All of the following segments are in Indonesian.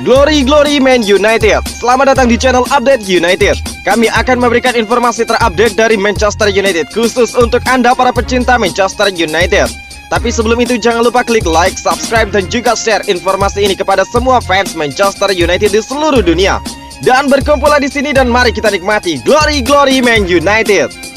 Glory Man United. Selamat datang di channel Update United. Kami akan memberikan informasi terupdate dari Manchester United khusus untuk Anda para pecinta Manchester United. Tapi sebelum itu jangan lupa klik like, subscribe dan juga share informasi ini kepada semua fans Manchester United di seluruh dunia. Dan berkumpullah di sini dan mari kita nikmati Glory Man United.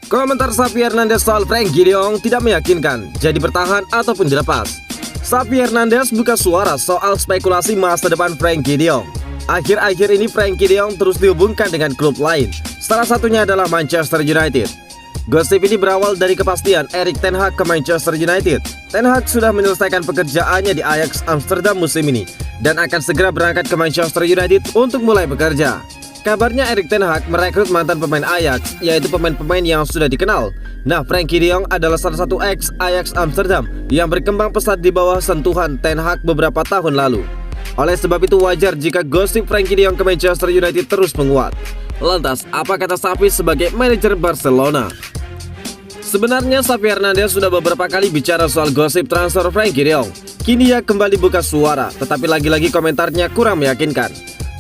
Komentar Xavi Hernandez soal Frenkie de Jong tidak meyakinkan, jadi bertahan ataupun dilepas. Xavi Hernandez buka suara soal spekulasi masa depan Frenkie de Jong. Akhir-akhir ini Frenkie de Jong terus dihubungkan dengan klub lain, salah satunya adalah Manchester United. Gosip ini berawal dari kepastian Erik ten Hag ke Manchester United. Ten Hag sudah menyelesaikan pekerjaannya di Ajax Amsterdam musim ini dan akan segera berangkat ke Manchester United untuk mulai bekerja. Kabarnya Erik ten Hag merekrut mantan pemain Ajax, yaitu pemain-pemain yang sudah dikenal. Nah, Frenkie de Jong adalah salah satu ex Ajax Amsterdam yang berkembang pesat di bawah sentuhan ten Hag beberapa tahun lalu. Oleh sebab itu wajar jika gosip Frenkie de Jong ke Manchester United terus menguat. Lantas, apa kata Xavi sebagai manajer Barcelona? Sebenarnya Xavi Hernandez sudah beberapa kali bicara soal gosip transfer Frenkie de Jong. Kini ia kembali buka suara, tetapi lagi-lagi komentarnya kurang meyakinkan.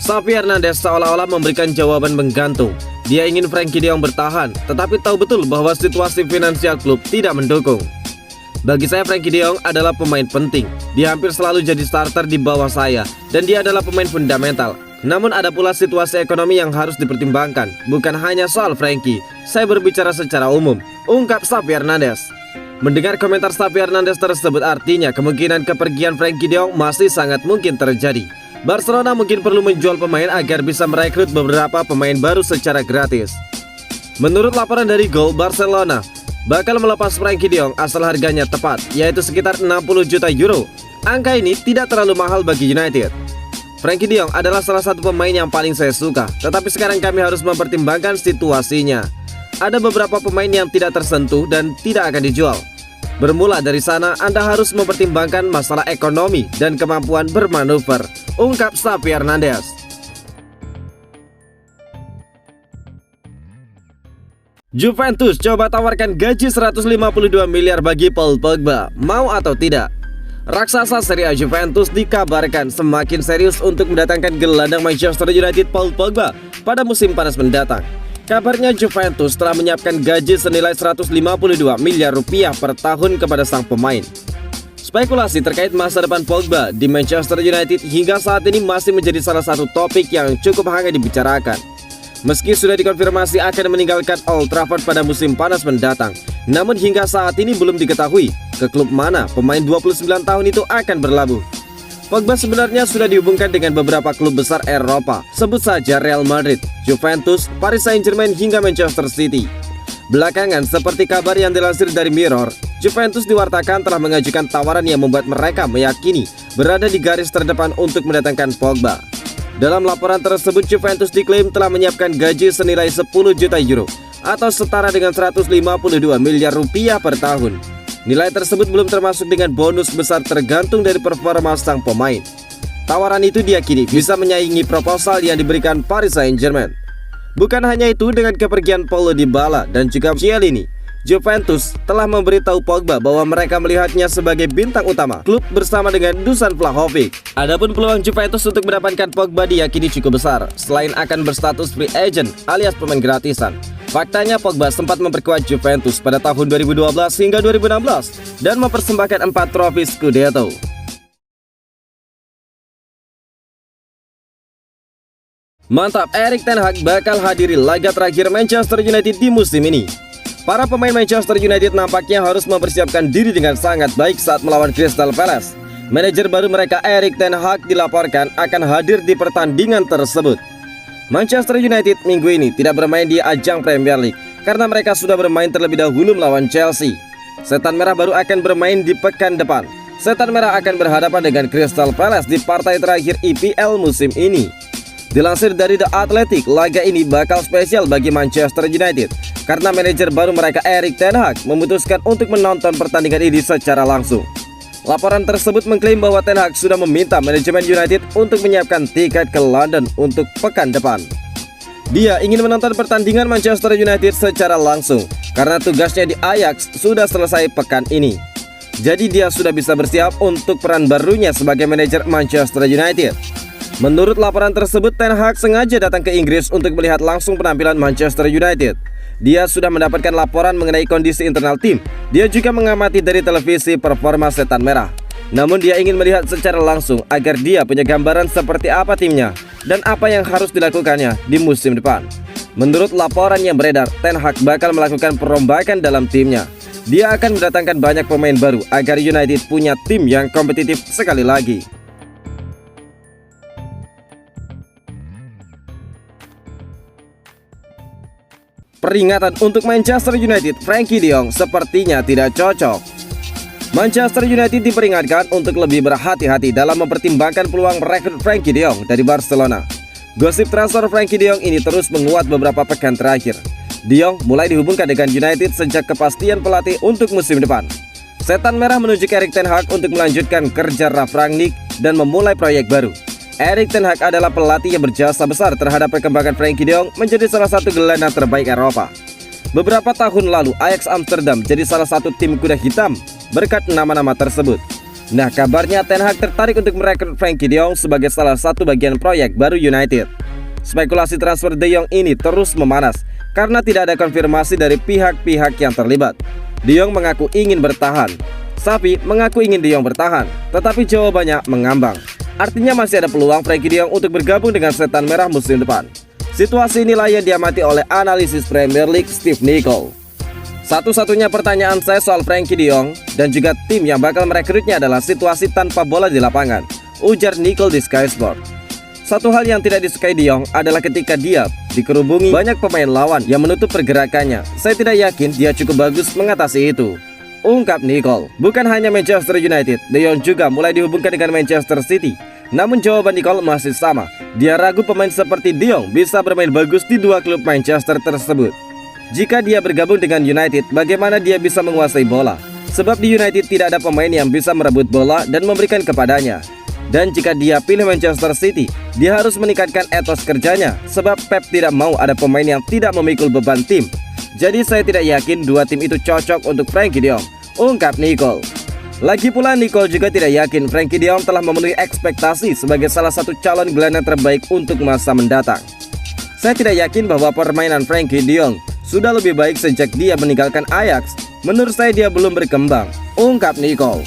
Xavi Hernandez seolah-olah memberikan jawaban menggantung. Dia ingin Frenkie de Jong bertahan, tetapi tahu betul bahwa situasi finansial klub tidak mendukung. Bagi saya Frenkie de Jong adalah pemain penting. Dia hampir selalu jadi starter di bawah saya, dan dia adalah pemain fundamental. Namun ada pula situasi ekonomi yang harus dipertimbangkan, bukan hanya soal Frenkie. Saya berbicara secara umum, ungkap Xavi Hernandez. Mendengar komentar Xavi Hernandez tersebut artinya kemungkinan kepergian Frenkie de Jong masih sangat mungkin terjadi. Barcelona mungkin perlu menjual pemain agar bisa merekrut beberapa pemain baru secara gratis. Menurut laporan dari Goal, Barcelona bakal melepas Frenkie de Jong asal harganya tepat, yaitu sekitar 60 juta euro. Angka ini tidak terlalu mahal bagi United. Frenkie de Jong adalah salah satu pemain yang paling saya suka, tetapi sekarang kami harus mempertimbangkan situasinya. Ada beberapa pemain yang tidak tersentuh dan tidak akan dijual. Bermula dari sana, Anda harus mempertimbangkan masalah ekonomi dan kemampuan bermanuver, ungkap Xavi Hernandez. Juventus coba tawarkan gaji 152 miliar bagi Paul Pogba, mau atau tidak? Raksasa Serie A Juventus dikabarkan semakin serius untuk mendatangkan gelandang Manchester United Paul Pogba pada musim panas mendatang. Kabarnya Juventus telah menyiapkan gaji senilai 152 miliar rupiah per tahun kepada sang pemain. Spekulasi terkait masa depan Pogba di Manchester United hingga saat ini masih menjadi salah satu topik yang cukup hangat dibicarakan. Meski sudah dikonfirmasi akan meninggalkan Old Trafford pada musim panas mendatang, namun hingga saat ini belum diketahui ke klub mana pemain 29 tahun itu akan berlabuh. Pogba sebenarnya sudah dihubungkan dengan beberapa klub besar Eropa, sebut saja Real Madrid, Juventus, Paris Saint-Germain hingga Manchester City. Belakangan, seperti kabar yang dilansir dari Mirror, Juventus diwartakan telah mengajukan tawaran yang membuat mereka meyakini berada di garis terdepan untuk mendatangkan Pogba. Dalam laporan tersebut, Juventus diklaim telah menyiapkan gaji senilai 10 juta euro atau setara dengan 152 miliar rupiah per tahun. Nilai tersebut belum termasuk dengan bonus besar tergantung dari performa sang pemain. Tawaran itu diyakini bisa menyaingi proposal yang diberikan Paris Saint-Germain. Bukan hanya itu, dengan kepergian Paulo Dybala dan juga Chiellini, Juventus telah memberitahu Pogba bahwa mereka melihatnya sebagai bintang utama klub bersama dengan Dusan Vlahovic. Adapun peluang Juventus untuk mendapatkan Pogba diyakini cukup besar, selain akan berstatus free agent alias pemain gratisan. Faktanya Pogba sempat memperkuat Juventus pada tahun 2012 hingga 2016 dan mempersembahkan 4 trofi Scudetto. Mantap, Erik ten Hag bakal hadiri laga terakhir Manchester United di musim ini. Para pemain Manchester United nampaknya harus mempersiapkan diri dengan sangat baik saat melawan Crystal Palace. Manajer baru mereka Erik ten Hag dilaporkan akan hadir di pertandingan tersebut. Manchester United minggu ini tidak bermain di ajang Premier League karena mereka sudah bermain terlebih dahulu melawan Chelsea. Setan Merah baru akan bermain di pekan depan. Setan Merah akan berhadapan dengan Crystal Palace di partai terakhir EPL musim ini. Dilansir dari The Athletic, laga ini bakal spesial bagi Manchester United karena manajer baru mereka Erik ten Hag memutuskan untuk menonton pertandingan ini secara langsung. Laporan tersebut mengklaim bahwa Ten Hag sudah meminta manajemen United untuk menyiapkan tiket ke London untuk pekan depan. Dia ingin menonton pertandingan Manchester United secara langsung karena tugasnya di Ajax sudah selesai pekan ini. Jadi dia sudah bisa bersiap untuk peran barunya sebagai manajer Manchester United. Menurut laporan tersebut, Ten Hag sengaja datang ke Inggris untuk melihat langsung penampilan Manchester United. Dia sudah mendapatkan laporan mengenai kondisi internal tim. Dia juga mengamati dari televisi performa Setan Merah. Namun dia ingin melihat secara langsung agar dia punya gambaran seperti apa timnya dan apa yang harus dilakukannya di musim depan. Menurut laporan yang beredar, Ten Hag bakal melakukan perombakan dalam timnya. Dia akan mendatangkan banyak pemain baru agar United punya tim yang kompetitif sekali lagi. Peringatan untuk Manchester United, Frenkie de Jong sepertinya tidak cocok. Manchester United diperingatkan untuk lebih berhati-hati dalam mempertimbangkan peluang merekrut Frenkie de Jong dari Barcelona. Gosip transfer Frenkie de Jong ini terus menguat beberapa pekan terakhir. De Jong mulai dihubungkan dengan United sejak kepastian pelatih untuk musim depan. Setan Merah menunjuk Erik ten Hag untuk melanjutkan kerja Ralf Rangnick dan memulai proyek baru. Erik ten Hag adalah pelatih yang berjasa besar terhadap perkembangan Frenkie de Jong menjadi salah satu gelandang terbaik Eropa. Beberapa tahun lalu Ajax Amsterdam jadi salah satu tim kuda hitam berkat nama-nama tersebut. Nah, kabarnya Ten Hag tertarik untuk merekrut Frenkie de Jong sebagai salah satu bagian proyek baru United. Spekulasi transfer de Jong ini terus memanas karena tidak ada konfirmasi dari pihak-pihak yang terlibat. De Jong mengaku ingin bertahan, Xavi mengaku ingin de Jong bertahan, tetapi jawabannya mengambang. Artinya masih ada peluang Frenkie de Jong untuk bergabung dengan Setan Merah musim depan. Situasi inilah yang diamati oleh analisis Premier League Steve Nicol. Satu-satunya pertanyaan saya soal Frenkie de Jong dan juga tim yang bakal merekrutnya adalah situasi tanpa bola di lapangan, ujar Nicol di Sky Sport. Satu hal yang tidak disukai de Jong adalah ketika dia dikerubungi banyak pemain lawan yang menutup pergerakannya. Saya tidak yakin dia cukup bagus mengatasi itu, ungkap Nicol. Bukan hanya Manchester United, de Jong juga mulai dihubungkan dengan Manchester City. Namun jawaban Nicol masih sama. Dia ragu pemain seperti de Jong bisa bermain bagus di dua klub Manchester tersebut. Jika dia bergabung dengan United, bagaimana dia bisa menguasai bola? Sebab di United tidak ada pemain yang bisa merebut bola dan memberikan kepadanya. Dan jika dia pilih Manchester City, dia harus meningkatkan etos kerjanya. Sebab Pep tidak mau ada pemain yang tidak memikul beban tim. Jadi saya tidak yakin dua tim itu cocok untuk Frenkie de Jong, ungkap Nicol. Lagi pula Nicol juga tidak yakin Frenkie de Jong telah memenuhi ekspektasi sebagai salah satu calon gelandang terbaik untuk masa mendatang. Saya tidak yakin bahwa permainan Frenkie de Jong sudah lebih baik sejak dia meninggalkan Ajax. Menurut saya dia belum berkembang, ungkap Nicol.